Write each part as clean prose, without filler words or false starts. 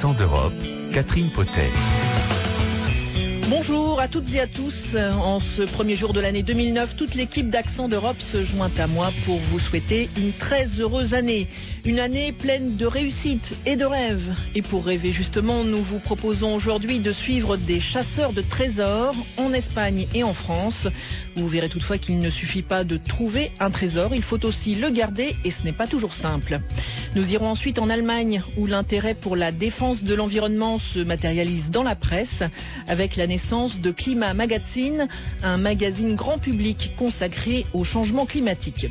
Accent d'Europe, Catherine Potet. Bonjour à toutes et à tous. En ce premier jour de l'année 2009, toute l'équipe d'Accent d'Europe se joint à moi pour vous souhaiter une très heureuse année. Une année pleine de réussite et de rêves. Et pour rêver justement, nous vous proposons aujourd'hui de suivre des chasseurs de trésors en Espagne et en France. Vous verrez toutefois qu'il ne suffit pas de trouver un trésor, il faut aussi le garder et ce n'est pas toujours simple. Nous irons ensuite en Allemagne où l'intérêt pour la défense de l'environnement se matérialise dans la presse avec la naissance de Climat Magazine, un magazine grand public consacré au changement climatique.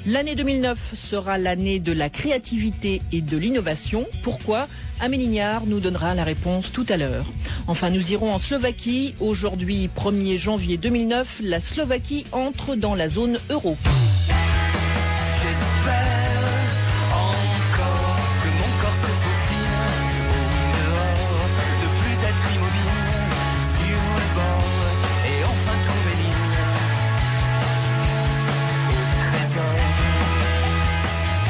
L'année 2009 sera l'année de la créativité et de l'innovation. Pourquoi ? Amélie Niard nous donnera la réponse tout à l'heure. Enfin, nous irons en Slovaquie. Aujourd'hui, 1er janvier 2009, la Slovaquie entre dans la zone euro.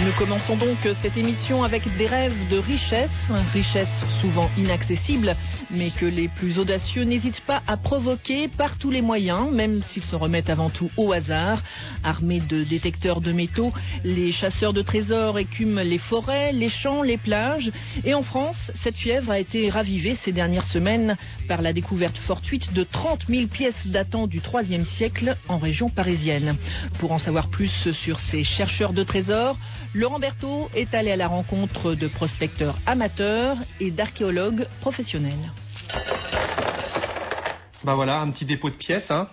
Nous commençons donc cette émission avec des rêves de richesse souvent inaccessibles, mais que les plus audacieux n'hésitent pas à provoquer par tous les moyens, même s'ils se remettent avant tout au hasard. Armés de détecteurs de métaux, les chasseurs de trésors écument les forêts, les champs, les plages. Et en France, cette fièvre a été ravivée ces dernières semaines par la découverte fortuite de 30 000 pièces datant du IIIe siècle en région parisienne. Pour en savoir plus sur ces chercheurs de trésors, Laurent Berthaud est allé à la rencontre de prospecteurs amateurs et d'archéologues professionnels. Bah voilà, un petit dépôt de pièces, hein.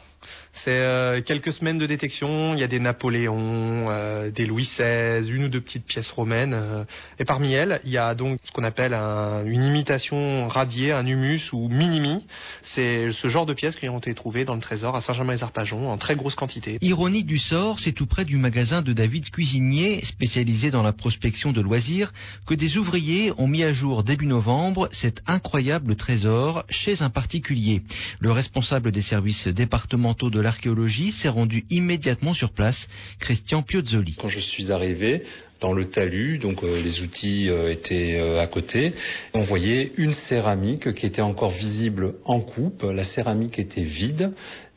C'est quelques semaines de détection, il y a des Napoléons, des Louis XVI, une ou deux petites pièces romaines. Et parmi elles, il y a donc ce qu'on appelle une imitation radiée, un humus ou minimi. C'est ce genre de pièces qui ont été trouvées dans le trésor à Saint-Germain-les-Arpajons en très grosse quantité. Ironie du sort, c'est tout près du magasin de David Cuisinier, spécialisé dans la prospection de loisirs, que des ouvriers ont mis à jour début novembre cet incroyable trésor chez un particulier. Le responsable des services départementaux de l'archéologie s'est rendu immédiatement sur place, Christian Piozzoli. Quand je suis arrivé dans le talus, donc les outils étaient à côté, on voyait une céramique qui était encore visible en coupe. La céramique était vide.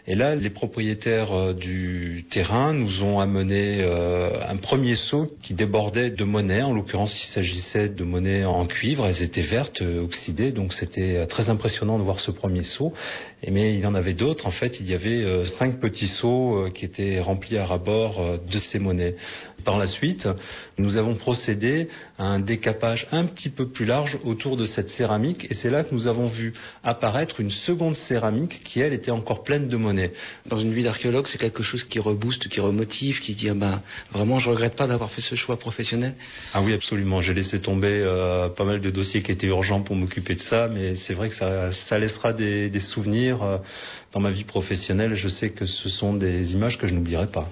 Et là, les propriétaires du terrain nous ont amené un premier seau qui débordait de monnaie. En l'occurrence, il s'agissait de monnaie en cuivre. Elles étaient vertes, oxydées, donc c'était très impressionnant de voir ce premier seau. Mais il y en avait d'autres. En fait, il y avait 5 petits seaux qui étaient remplis à ras-bord de ces monnaies. Par la suite, nous avons procédé à un décapage un petit peu plus large autour de cette céramique. Et c'est là que nous avons vu apparaître une seconde céramique qui, elle, était encore pleine de monnaie. Dans une vie d'archéologue, c'est quelque chose qui rebooste, qui remotive, qui dit vraiment je regrette pas d'avoir fait ce choix professionnel. Ah oui, absolument. J'ai laissé tomber pas mal de dossiers qui étaient urgents pour m'occuper de ça, mais c'est vrai que ça laissera des souvenirs dans ma vie professionnelle. Je sais que ce sont des images que je n'oublierai pas.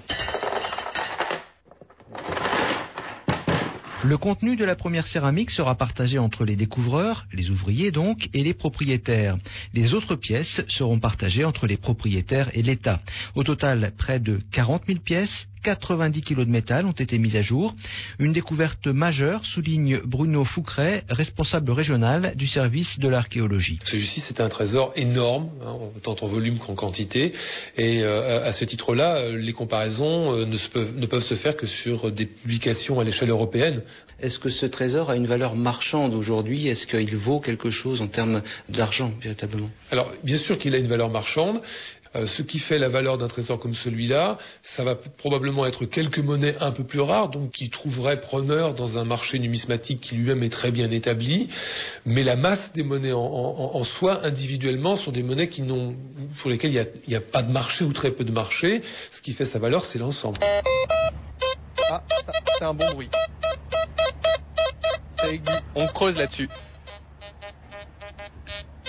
Le contenu de la première céramique sera partagé entre les découvreurs, les ouvriers donc, et les propriétaires. Les autres pièces seront partagées entre les propriétaires et l'État. Au total, près de 40 000 pièces, 90 kilos de métal ont été mis à jour. Une découverte majeure, souligne Bruno Foucret, responsable régional du service de l'archéologie. Celui-ci, c'est un trésor énorme, tant en volume qu'en quantité. Et à ce titre-là, les comparaisons ne peuvent se faire que sur des publications à l'échelle européenne. Est-ce que ce trésor a une valeur marchande aujourd'hui ? Est-ce qu'il vaut quelque chose en termes d'argent, véritablement ? Alors, bien sûr qu'il a une valeur marchande. Ce qui fait la valeur d'un trésor comme celui-là, ça va probablement être quelques monnaies un peu plus rares, donc qui trouveraient preneur dans un marché numismatique qui lui-même est très bien établi. Mais la masse des monnaies en soi, individuellement, sont des monnaies pour lesquelles il n'y a pas de marché ou très peu de marché. Ce qui fait sa valeur, c'est l'ensemble. Ah, c'est un bon bruit. C'est aigu. On creuse là-dessus.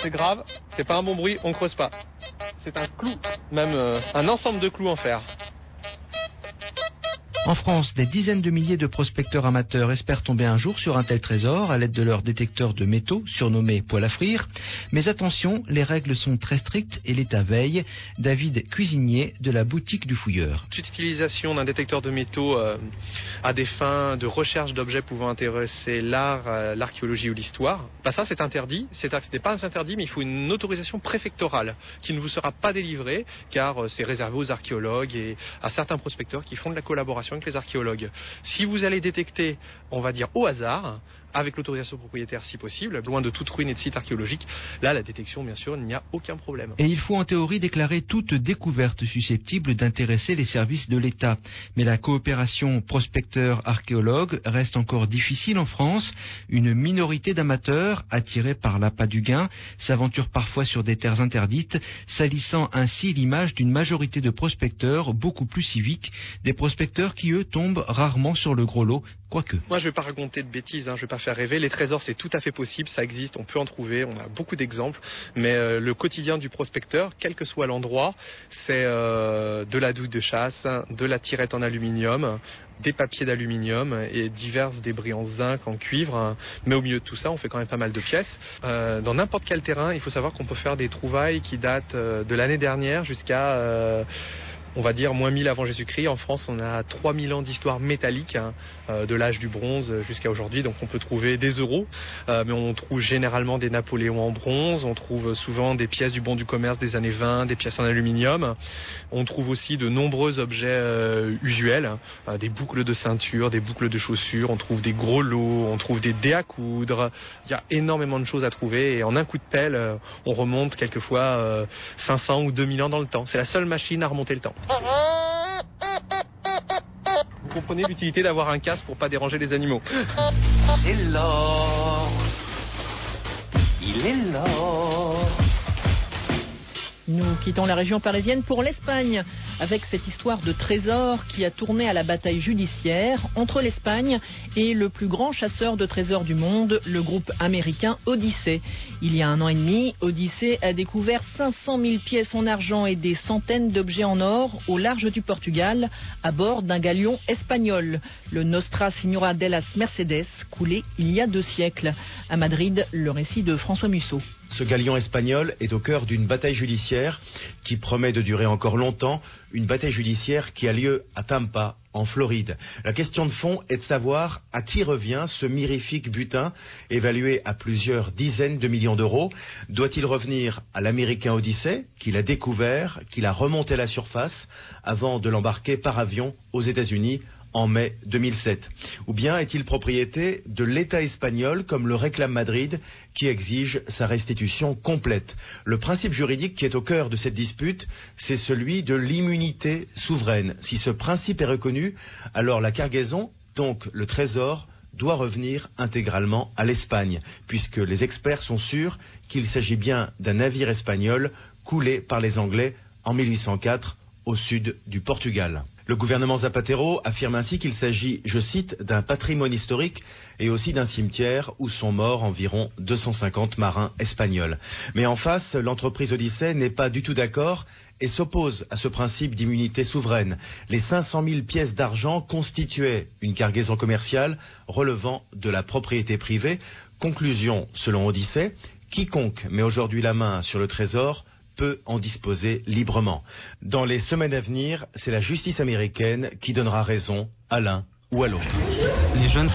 C'est grave, c'est pas un bon bruit, on creuse pas. C'est un clou, même un ensemble de clous en fer. En France, des dizaines de milliers de prospecteurs amateurs espèrent tomber un jour sur un tel trésor à l'aide de leur détecteur de métaux, surnommé poêle à frire. Mais attention, les règles sont très strictes et l'État veille. David Cuisinier de la boutique du Fouilleur. L'utilisation d'un détecteur de métaux à des fins de recherche d'objets pouvant intéresser l'art, l'archéologie ou l'histoire, ça c'est interdit. Ce n'est pas interdit, mais il faut une autorisation préfectorale qui ne vous sera pas délivrée car c'est réservé aux archéologues et à certains prospecteurs qui font de la collaboration avec les archéologues. Si vous allez détecter, on va dire au hasard, avec l'autorisation propriétaire si possible, loin de toute ruine et de site archéologique, là la détection bien sûr il n'y a aucun problème. Et il faut en théorie déclarer toute découverte susceptible d'intéresser les services de l'État. Mais la coopération prospecteur-archéologue reste encore difficile en France. Une minorité d'amateurs, attirés par l'appât du gain, s'aventurent parfois sur des terres interdites, salissant ainsi l'image d'une majorité de prospecteurs beaucoup plus civiques, des prospecteurs qui eux tombent rarement sur le gros lot, quoique. Moi je ne vais pas raconter de bêtises, je ne vais pas faire rêver. Les trésors c'est tout à fait possible, ça existe, on peut en trouver, on a beaucoup d'exemples, mais le quotidien du prospecteur, quel que soit l'endroit, c'est de la douille de chasse, de la tirette en aluminium, des papiers d'aluminium et divers débris en zinc, en cuivre, mais au milieu de tout ça on fait quand même pas mal de pièces. Dans n'importe quel terrain, il faut savoir qu'on peut faire des trouvailles qui datent de l'année dernière jusqu'à on va dire moins 1000 avant Jésus-Christ. En France, on a 3000 ans d'histoire métallique, de l'âge du bronze jusqu'à aujourd'hui. Donc on peut trouver des euros, mais on trouve généralement des Napoléons en bronze. On trouve souvent des pièces du bon du commerce des années 20, des pièces en aluminium. On trouve aussi de nombreux objets usuels, des boucles de ceinture, des boucles de chaussures. On trouve des gros lots, on trouve des dés à coudre. Il y a énormément de choses à trouver et en un coup de pelle, on remonte quelquefois 500 ou 2000 ans dans le temps. C'est la seule machine à remonter le temps. Vous comprenez l'utilité d'avoir un casque pour pas déranger les animaux. C'est l'or. Il est l'or. Nous quittons la région parisienne pour l'Espagne, avec cette histoire de trésor qui a tourné à la bataille judiciaire entre l'Espagne et le plus grand chasseur de trésors du monde, le groupe américain Odyssey. Il y a 1 an et demi, Odyssey a découvert 500 000 pièces en argent et des centaines d'objets en or au large du Portugal, à bord d'un galion espagnol, le Nostra Señora de las Mercedes, coulé il y a 2 siècles. À Madrid, le récit de François Musso. Ce galion espagnol est au cœur d'une bataille judiciaire qui promet de durer encore longtemps, une bataille judiciaire qui a lieu à Tampa, en Floride. La question de fond est de savoir à qui revient ce mirifique butin évalué à plusieurs dizaines de millions d'euros. Doit-il revenir à l'américain Odyssey, qui l'a découvert, qui l'a remonté à la surface avant de l'embarquer par avion aux États-Unis en mai 2007? Ou bien est-il propriété de l'État espagnol, comme le réclame Madrid, qui exige sa restitution complète? Le principe juridique qui est au cœur de cette dispute, c'est celui de l'immunité souveraine. Si ce principe est reconnu, alors la cargaison, donc le trésor, doit revenir intégralement à l'Espagne, puisque les experts sont sûrs qu'il s'agit bien d'un navire espagnol coulé par les Anglais en 1804 au sud du Portugal. Le gouvernement Zapatero affirme ainsi qu'il s'agit, je cite, d'un patrimoine historique et aussi d'un cimetière où sont morts environ 250 marins espagnols. Mais en face, l'entreprise Odyssey n'est pas du tout d'accord et s'oppose à ce principe d'immunité souveraine. Les 500 000 pièces d'argent constituaient une cargaison commerciale relevant de la propriété privée. Conclusion, selon Odyssey, quiconque met aujourd'hui la main sur le trésor peut en disposer librement. Dans les semaines à venir, c'est la justice américaine qui donnera raison à l'un ou à l'autre. Les jeunes